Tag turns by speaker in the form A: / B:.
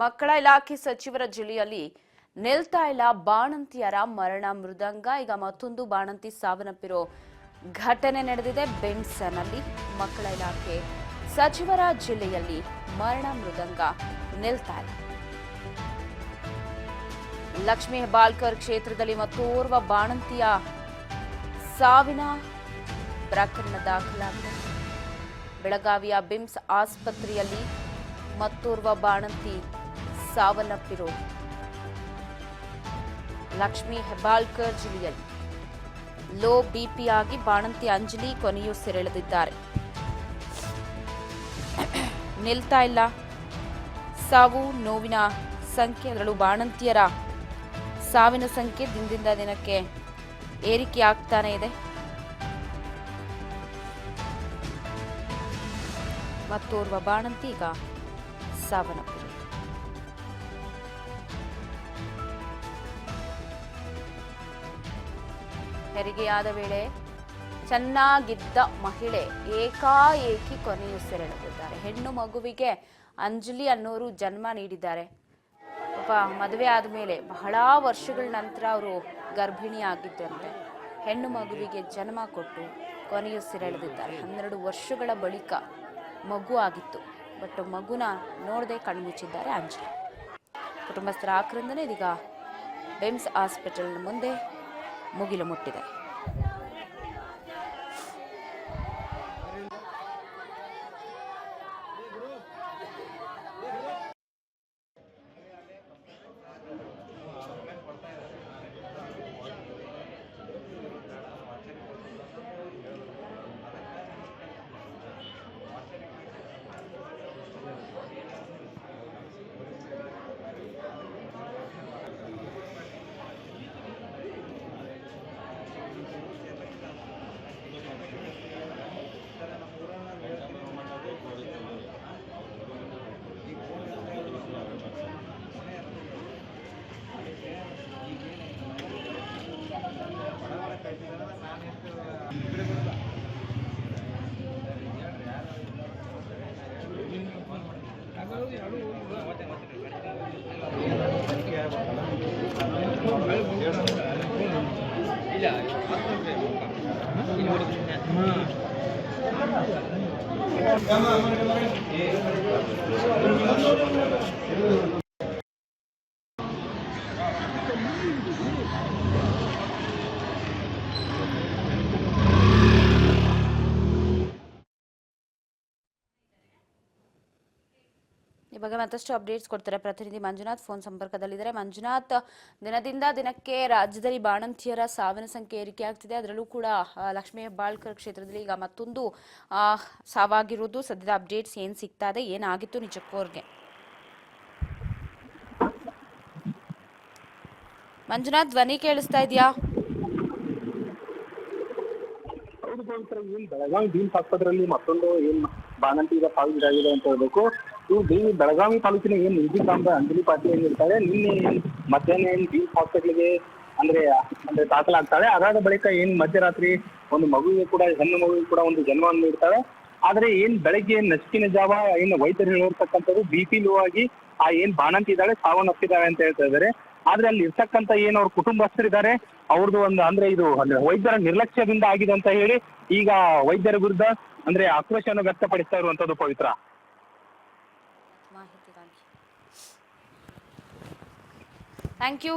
A: ಮಕ್ಕಳ ಇಲಾಖೆ ಸಚಿವರ ಜಿಲ್ಲೆಯಲ್ಲಿ ನಿಲ್ತಾ ಇಲ್ಲ ಬಾಣಂತಿಯರ ಮರಣ ಮೃದಂಗ. ಈಗ ಮತ್ತೊಂದು ಬಾಣಂತಿ ಸಾವನ್ನಪ್ಪಿರೋ ಘಟನೆ ನಡೆದಿದೆ. ಬೆಂಡ್ಸನಲ್ಲಿ ಮಕ್ಕಳ ಇಲಾಖೆ ಸಚಿವರ ಜಿಲ್ಲೆಯಲ್ಲಿ ಮರಣ ಮೃದಂಗ ನಿಲ್ತಾ ಇಲ್ಲ. ಲಕ್ಷ್ಮೀ ಹೆಬ್ಬಾಳ್ಕರ್ ಕ್ಷೇತ್ರದಲ್ಲಿ ಮತ್ತೋರ್ವ ಬಾಣಂತಿಯ ಸಾವಿನ ಪ್ರಕರಣ ದಾಖಲಾಗಿದೆ. ಬೆಳಗಾವಿಯ ಬಿಮ್ಸ್ ಆಸ್ಪತ್ರೆಯಲ್ಲಿ ಮತ್ತೋರ್ವ ಬಾಣಂತಿ ಸಾವನ್ನಪ್ಪಿರೋ ಲಕ್ಷ್ಮೀ ಹೆಬ್ಬಾಳ್ಕರ್ ಜಿಲ್ಲೆಯಲ್ಲಿ ಲೋ ಬಿಪಿ ಆಗಿ ಬಾಣಂತಿ ಅಂಜಲಿ ಕೊನೆಯುಸಿರೆಳೆದಿದ್ದಾರೆ. ನಿಲ್ತಾ ಇಲ್ಲ ಸಾವು ನೋವಿನ ಸಂಖ್ಯೆ, ಅದರಲ್ಲೂ ಬಾಣಂತಿಯರ ಸಾವಿನ ಸಂಖ್ಯೆ ದಿನದಿಂದ ದಿನಕ್ಕೆ ಏರಿಕೆಯಾಗ್ತಾನೆ ಇದೆ. ಮತ್ತೋರ್ವ ಬಾಣಂತಿ ಈಗ ಸಾವನ್ನಪ್ಪಿದೆ. ಹೆರಿಗೆಯಾದ ವೇಳೆ ಚೆನ್ನಾಗಿದ್ದ ಮಹಿಳೆ ಏಕಾಏಕಿ ಕೊನೆಯುಸಿರೆಳೆದಿದ್ದಾರೆ. ಹೆಣ್ಣು ಮಗುವಿಗೆ ಅಂಜಲಿ ಅನ್ನೋರು ಜನ್ಮ ನೀಡಿದ್ದಾರೆ. ಪಾಪ ಮದುವೆ ಆದಮೇಲೆ ಬಹಳ ವರ್ಷಗಳ ನಂತರ ಅವರು ಗರ್ಭಿಣಿಯಾಗಿದ್ದಂತೆ ಹೆಣ್ಣು ಮಗುವಿಗೆ ಜನ್ಮ ಕೊಟ್ಟು ಕೊನೆಯುಸಿರೆಳೆದಿದ್ದಾರೆ. 12 ವರ್ಷಗಳ ಬಳಿಕ ಮಗು ಆಗಿತ್ತು. ಬಟ್ ಮಗುನ ನೋಡದೆ ಕಣ್ಮುಚ್ಚಿದ್ದಾರೆ ಅಂಜಲಿ. ಕುಟುಂಬಸ್ಥರ ಆಕ್ರಂದನೆ ಇದೀಗ ಬಿಮ್ಸ್ ಹಾಸ್ಪಿಟಲ್ ಮುಂದೆ ಮುಗಿಲು ಮುಟ್ಟಿದೆ. ಈ ಬಗ್ಗೆ ಮತ್ತಷ್ಟು ಅಪ್ಡೇಟ್ಸ್ ಕೊಡ್ತಾರೆ ಪ್ರತಿನಿಧಿ ಮಂಜುನಾಥ್ ಫೋನ್ ಸಂಪರ್ಕದಲ್ಲಿದ್ದಾರೆ. ಮಂಜುನಾಥ್, ದಿನದಿಂದ ದಿನಕ್ಕೆ ರಾಜ್ಯದಲ್ಲಿ ಬಾಣಂತಿಯರ ಸಾವಿನ ಸಂಖ್ಯೆ ಏರಿಕೆಯಾಗ್ತಿದೆ. ಅದರಲ್ಲೂ ಕೂಡ ಲಕ್ಷ್ಮೀ ಹೆಬ್ಬಾಳ್ಕರ್ ಕ್ಷೇತ್ರದಲ್ಲಿ ಈಗ ಮತ್ತೊಂದು ಸಾವಾಗಿರುವುದು. ಸದ್ಯದ ಅಪ್ಡೇಟ್ಸ್ ಏನ್ ಸಿಗ್ತಾ ಇದೆ, ಏನಾಗಿತ್ತು ನಿಜಕ್ಕೂ ಅವ್ರಿಗೆ? ಮಂಜುನಾಥ್, ಧ್ವನಿ ಕೇಳಿಸ್ತಾ ಇದೆಯಾ?
B: ಬೆಳಗಾವಿ ಬಿಮ್ಸ್ ಆಸ್ಪತ್ರೆಯಲ್ಲಿ ಮತ್ತೊಂದು ಬಾಣಂತಿ ಈಗ ಸಾವಿಗೀಡಾಗಿದೆ ಅಂತ ಹೇಳ್ಬೇಕು. ಬೆಳಗಾವಿ ತಾಲೂಕಿನ ನಿಂಜಿಕಾಂಬ ಅಂಜಲಿ ಪಾಟೀಲ್ ಏನಿರ್ತಾರೆ, ನಿನ್ನೆ ಮಧ್ಯಾಹ್ನ ಬಿಮ್ಸ್ ಹಾಸ್ಪಿಟಲ್ಗೆ ಅಂದ್ರೆ ದಾಖಲಾಗ್ತಾಳೆ. ಅದಾದ ಬಳಿಕ ಮಧ್ಯರಾತ್ರಿ ಒಂದು ಮಗುವಿಗೆ ಕೂಡ, ಹೆಣ್ಣು ಮಗುವಿಗೆ ಕೂಡ ಒಂದು ಜನ್ಮವನ್ನು ನೀಡ್ತಾಳೆ. ಆದ್ರೆ ಬೆಳಗ್ಗೆ ನಸುಕಿನ ಜಾವ ವೈದ್ಯರು ಹೇಳಿರ್ತಕ್ಕಂಥದ್ದು BP ಲೋ ಆಗಿ ಆ ಬಾಣಂತಿ ಇದ್ದಾಳೆ ಸಾವನ್ನಪ್ಪಿದ್ದಾಳೆ ಅಂತ ಹೇಳ್ತಾ ಇದ್ದಾರೆ. ಆದ್ರೆ ಅಲ್ಲಿ ಇರ್ತಕ್ಕಂಥ ಅವ್ರ ಕುಟುಂಬಸ್ಥರಿದ್ದಾರೆ, ಅವ್ರದ್ದು ಅಂದ್ರೆ ಇದು ವೈದ್ಯರ ನಿರ್ಲಕ್ಷ್ಯದಿಂದ ಆಗಿದೆ ಅಂತ ಹೇಳಿ ಈಗ ವೈದ್ಯರ ವಿರುದ್ಧ ಆಕ್ರೋಶವನ್ನು ವ್ಯಕ್ತಪಡಿಸ್ತಾ ಇರುವಂತದ್ದು. ಪವಿತ್ರ,
A: ಥ್ಯಾಂಕ್ ಯು.